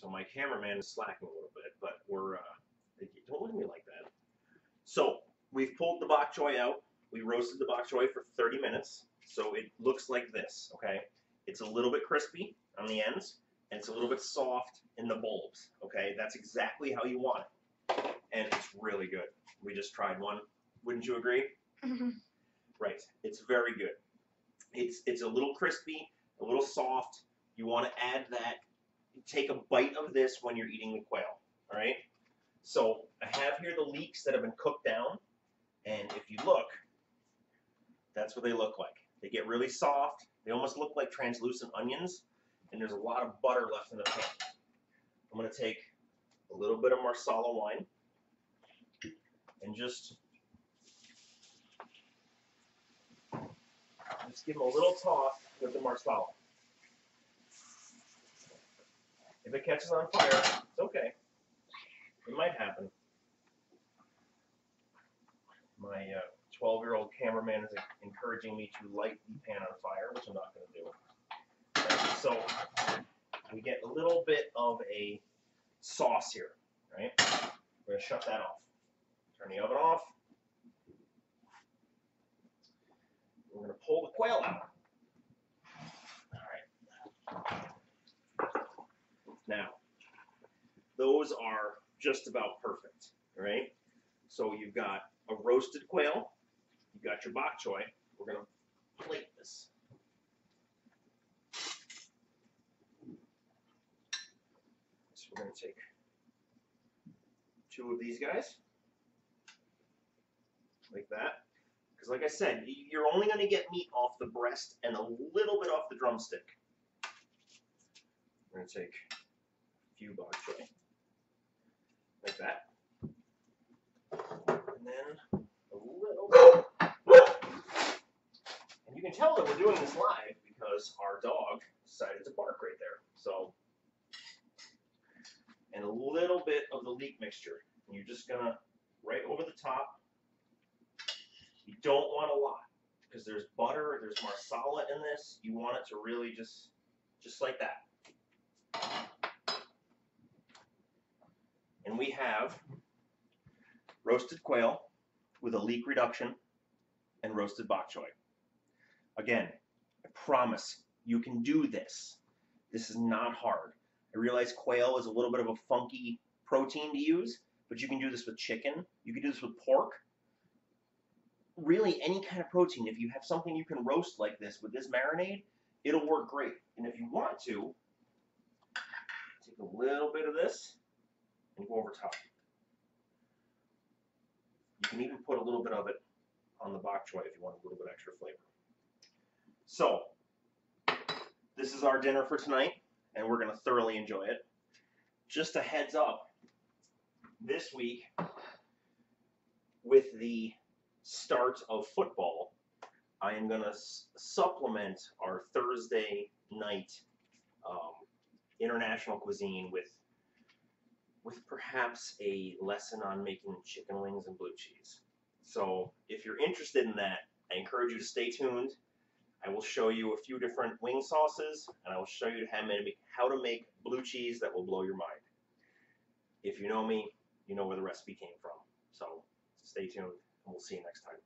So my cameraman is slacking a little bit, but we're, don't look at me like that. So we've pulled the bok choy out. We roasted the bok choy for 30 minutes. So it looks like this, okay? It's a little bit crispy on the ends, and it's a little bit soft in the bulbs, okay? That's exactly how you want it. And it's really good. We just tried one. Wouldn't you agree? Mm-hmm. Right. It's very good. It's a little crispy, a little soft. You want to add that. Take a bite of this when you're eating the quail, all right? So I have here the leeks that have been cooked down, and if you look, that's what they look like. They get really soft. They almost look like translucent onions, and there's a lot of butter left in the pan. I'm going to take a little bit of Marsala wine and just give them a little toss with the Marsala. If it catches on fire, it's okay. It might happen. My 12-year-old cameraman is encouraging me to light the pan on fire, which I'm not going to do. Right, so we get a little bit of a sauce here, right? We're going to shut that off. Turn the oven off. We're going to pull the quail out. All right. Now, those are just about perfect, right? So you've got a roasted quail. You've got your bok choy. We're going to plate this. So we're going to take 2 of these guys, like that. Because like I said, you're only going to get meat off the breast and a little bit off the drumstick. We're going to take a few bok choy, like that. And then a little bit. And you can tell that we're doing this live because our dog decided to bark right there. So, and a little bit of the leek mixture. And you're just going to, right over the top. You don't want a lot because there's butter, there's Marsala in this. You want it to really just like that. And we have roasted quail with a leek reduction and roasted bok choy. Again, I promise you can do this. This is not hard. I realize quail is a little bit of a funky protein to use, but you can do this with chicken. You can do this with pork. Really, any kind of protein. If you have something you can roast like this with this marinade, it'll work great. And if you want to, take a little bit of this and go over top. You can even put a little bit of it on the bok choy if you want a little bit extra flavor. So, this is our dinner for tonight, and we're going to thoroughly enjoy it. Just a heads up, this week, with the start of football, I am going to supplement our Thursday night international cuisine with perhaps a lesson on making chicken wings and blue cheese. So if you're interested in that, I encourage you to stay tuned. I will show you a few different wing sauces, and I will show you how to make blue cheese that will blow your mind. If you know me, you know where the recipe came from. So stay tuned, and we'll see you next time.